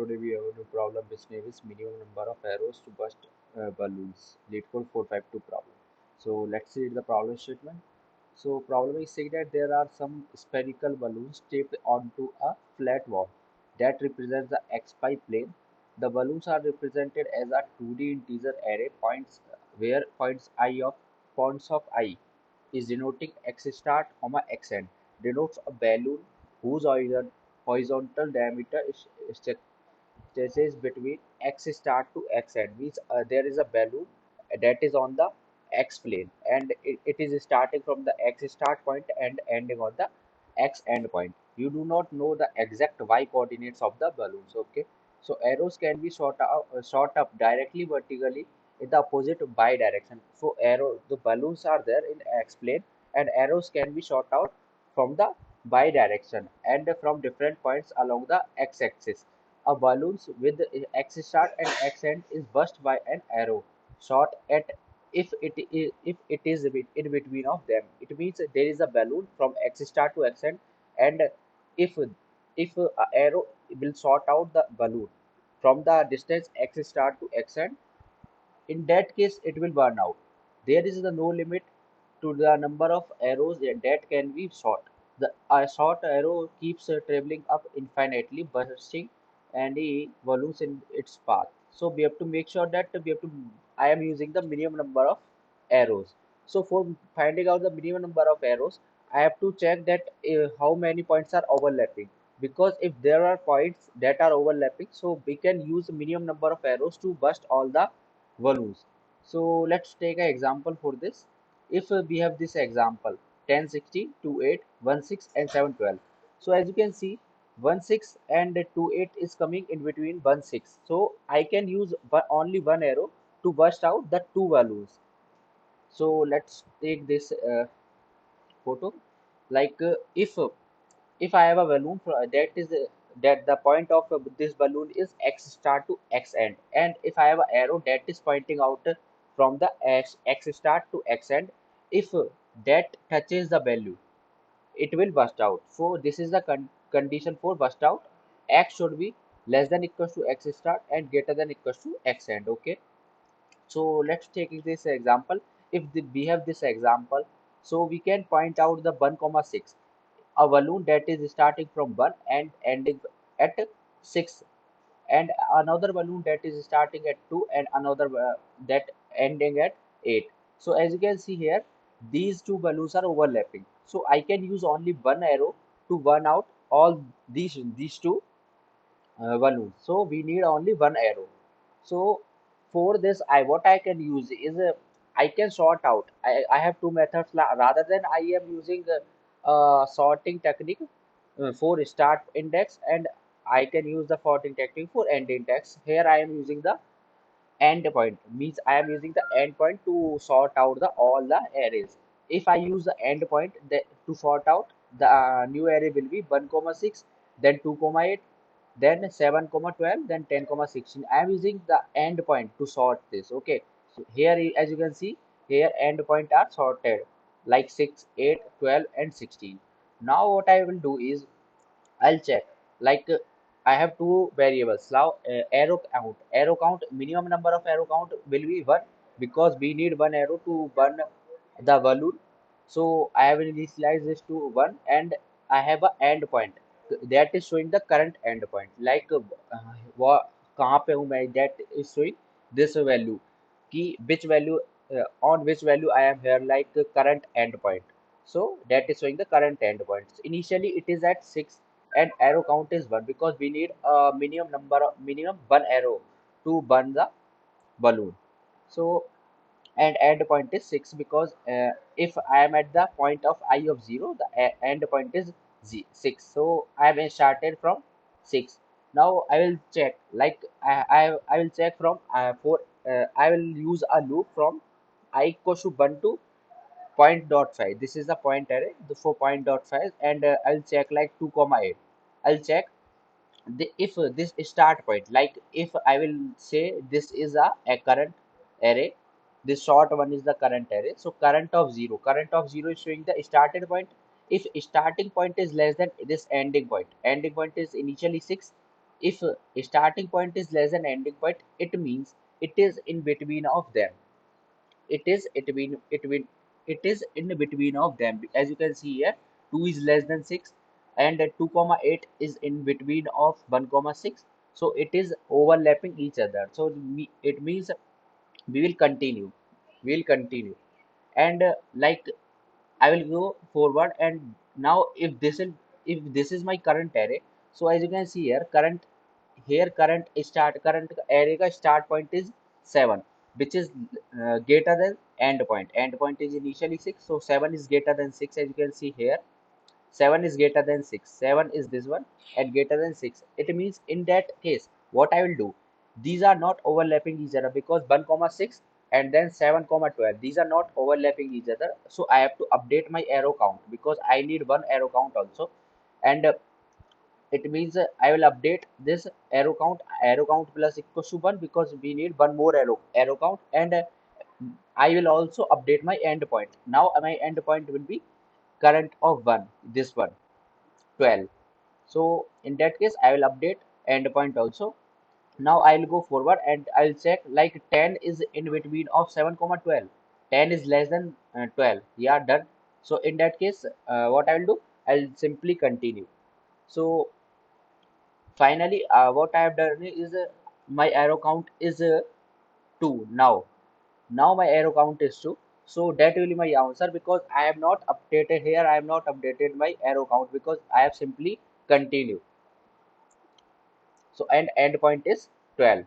today we have a new problem which name is minimum number of arrows to burst balloons. Leetcode 452 problem. So let's read the problem statement. So problem is saying that there are some spherical balloons taped onto a flat wall that represents the xy plane. The balloons are represented as a 2D integer array points where points of I is denoting x start, x end, denotes a balloon whose horizontal diameter is stretches between x start to x end. Means there is a balloon that is on the x plane and it is starting from the x start point and ending on the x end point. You do not know the exact y coordinates of the balloons. Okay, so arrows can be shot up directly vertically in the opposite by direction. So the balloons are there in x plane and arrows can be shot out from the by direction and from different points along the x axis. A balloon with x start and x end is burst by an arrow shot at if it is in between of them. It means there is a balloon from x start to x end, and if a arrow will shot out the balloon from the distance x start to x end, in that case it will burn out. There is no limit to the number of arrows that can be shot. The a short arrow keeps traveling up infinitely, bursting any balloons in its path. So we have to make sure that I am using the minimum number of arrows. So for finding out the minimum number of arrows, I have to check that how many points are overlapping. Because if there are points that are overlapping, so we can use minimum number of arrows to burst all the balloons. So let's take an example for this. If we have this example 10, 16, 2, 8, 1, 6 and 7, 12. So as you can see 1, 6 and 2, 8 is coming in between 1, 6. So I can use only one arrow to burst out the two balloons. So let's take this photo. Like if I have a balloon that is that the point of this balloon is x start to x end, and if I have an arrow that is pointing out from the x start to x end, if that touches the value, it will burst out. So this is the condition for burst out. X should be less than equals to x start and greater than equals to x end. Okay. So let's take this example. If we have this example, so we can point out the 1 comma 6, a balloon that is starting from 1 and ending at 6, and another balloon that is starting at 2 and another that ending at 8. So as you can see here, these two balloons are overlapping, so I can use only one arrow to burn out all these two balloons. So we need only one arrow. So for this, what I can use is I can sort out. I have two methods rather than I am using sorting technique for start index, and I can use the sorting technique for end index. Here I am using the end point, means I am using the end point to sort out the all the arrays. If I use the end point to sort out, the new array will be 1 comma 6, then 2 comma 8, then 7 comma 12, then 10 comma 16. I am using the end point to sort this. Okay, so here as you can see, here end point are sorted like 6, 8, 12 and 16. Now what I will do is I'll check. Like I have two variables now. Arrow count. Arrow count. Minimum number of arrow count will be one, because we need one arrow to burn the balloon. So I have initialized this to one, and I have a end point that is showing the current end point. Like कहाँ पे हूँ मैं, that is showing this value कि which value on which value I am here, like current end point. So that is showing the current end points. Initially it is at 6 and arrow count is 1, because we need a minimum one arrow to burn the balloon. So and end point is 6, because if I am at the point of I of 0, the end point is 6. So I am started from 6. Now I will check, like I will check from I will use a loop from I equals to 1 to point dot 5. This is the point array for point dot 5, and I'll check like 2 comma 8. I'll check if this start point, like if I will say this is a current array, this short one is the current array. So current of 0 is showing the started point. If starting point is less than this ending point is initially 6, If a starting point is less than ending point, it means it is in between of them. It is in between of them. As you can see here, 2 is less than 6, and 2 comma 8 is in between of 1 comma 6. So it is overlapping each other. So it means we will continue. We will continue. And like I will go forward, and now if this is my current array, so as you can see here, current array का start point is 7, which is greater than end point. End point is initially 6, so 7 is greater than 6, as you can see here. 7 is greater than 6. 7 is this one and greater than 6. It means in that case, what I will do, these are not overlapping each other because 1 comma 6 and then 7 comma 12. These are not overlapping each other. So I have to update my arrow count because I need one arrow count also. And it means I will update this arrow count plus equals to 1 because we need one more arrow count. And I will also update my endpoint. Now my endpoint will be current of 1, this one, 12. So in that case, I will update endpoint also. Now I will go forward and I'll check like 10 is in between of 7 comma 12. 10 is less than 12. Yeah, done. So in that case, what I will do, I'll simply continue. So finally, what I have done is my arrow count is 2 now. Now my arrow count is 2. So that will be my answer because I have not updated here. I have not updated my arrow count because I have simply continued. So and endpoint is 12.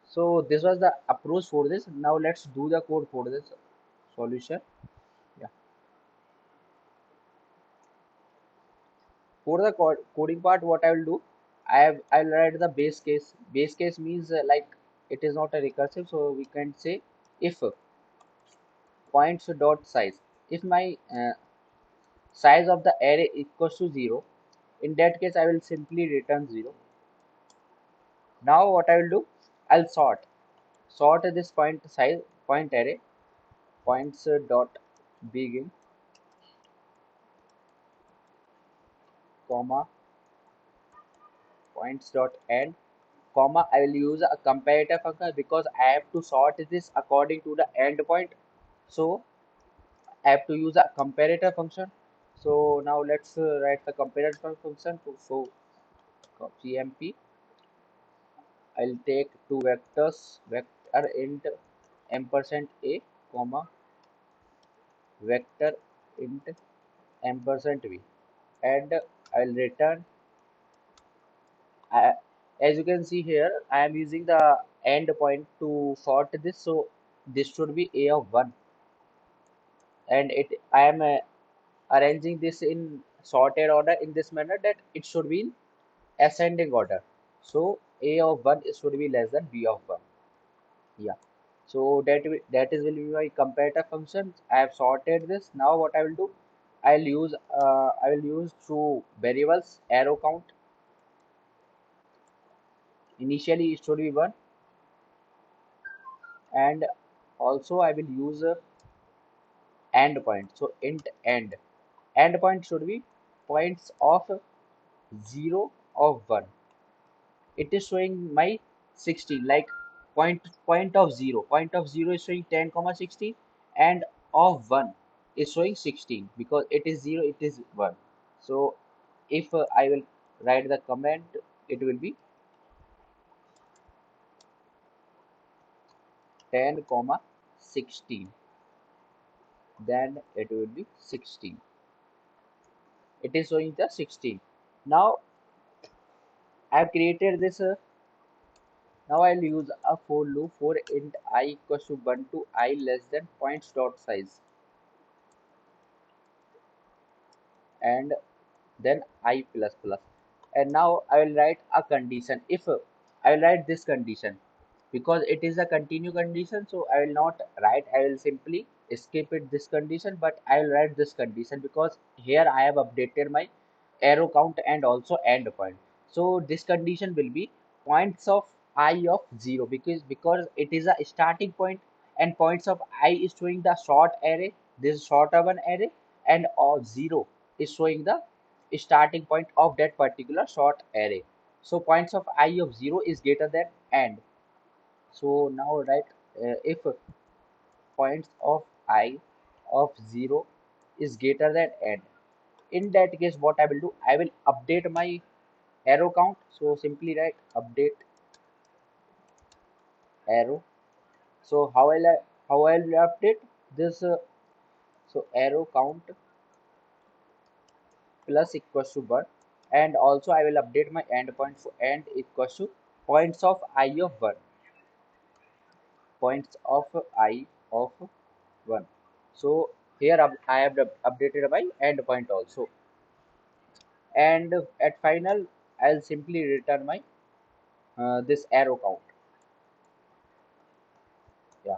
So this was the approach for this. Now let's do the code for this solution. Yeah. For the coding part, what I will do, I'll write the base case. Base case means like it is not a recursive, so we can say if points dot size. If my size of the array equals to 0, in that case I will simply return 0. Now what I will do, I'll sort this point array points dot begin comma points dot end comma. I will use a comparator function because I have to sort this according to the endpoint. So I have to use a comparator function. So now let's write the comparator function. So cmp, I'll take two vectors, vector int ampersand a comma vector int ampersand v, and I'll return. I, as you can see here, I am using the end point to sort this, so this should be a of 1, and it I am arranging this in sorted order in this manner that it should be in ascending order. So a of 1 should be less than b of 1. Yeah. So that is will be my comparator function. I have sorted this. Now what I will do, I will use two variables arrow count. Initially it should be 1, and also I will use a end point. So int end. End point should be points of 0 of 1. It is showing my 16, like point of 0. Point of 0 is showing 10 comma 16, and of 1 is showing 16 because it is 0, it is 1. So if I will write the comment, it will be 10 comma 16, then it will be 16. It is showing the 16. Now I have created this. Now I'll use a for loop for int I equals to 1 to I less than points dot size, and then I plus plus. And now I will write a condition. If I will write this condition because it is a continue condition, so I will not write. I will simply skip it this condition, but I will write this condition because here I have updated my arrow count and also end point. So this condition will be points of I of 0 because it is a starting point, and points of I is showing the short array, this shorter one array, and all 0 is showing the starting point of that particular short array. So points of I of 0 is greater than and. So now write if points of I of 0 is greater than n. In that case, what I will do, I will update my arrow count. So simply write update arrow. So how I will update this? So arrow count plus equals to 1, and also I will update my endpoint for end equals to points of I of 1, points of I of 1. So here I have updated my endpoint also, and at final I'll simply return my this arrow count. Yeah.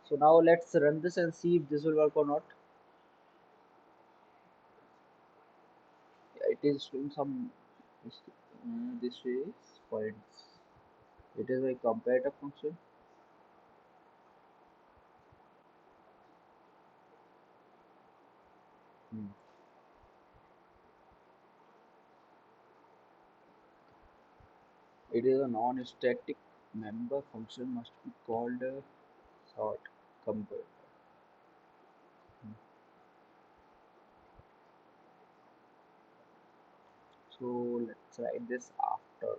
So now let's run this and see if this will work or not. Yeah, it is showing some this is points. It is a comparator function. Hmm. It is a non-static member function must be called sort comparator. Hmm. So let's write this after.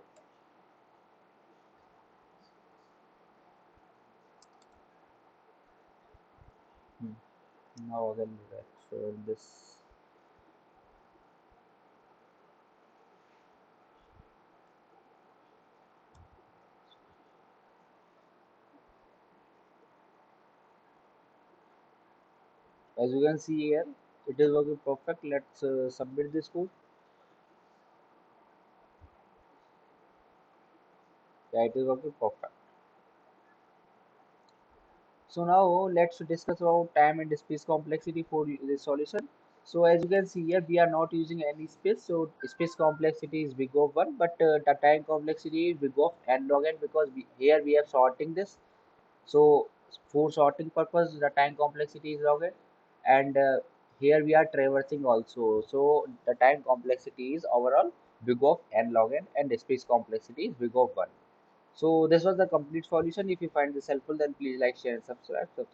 Hmm. Now again let's run this. As you can see here, it is working perfect. Let's submit this code. Yeah, it is working perfect. So now let's discuss about time and space complexity for this solution. So as you can see here, we are not using any space. So space complexity is big of 1, but the time complexity is big of n log n, because here we are sorting this. So for sorting purpose, the time complexity is log n, and here we are traversing also. So the time complexity is overall big of n log n, and the space complexity is big of 1. So this was the complete solution. If you find this helpful, then please like, share, and subscribe. So,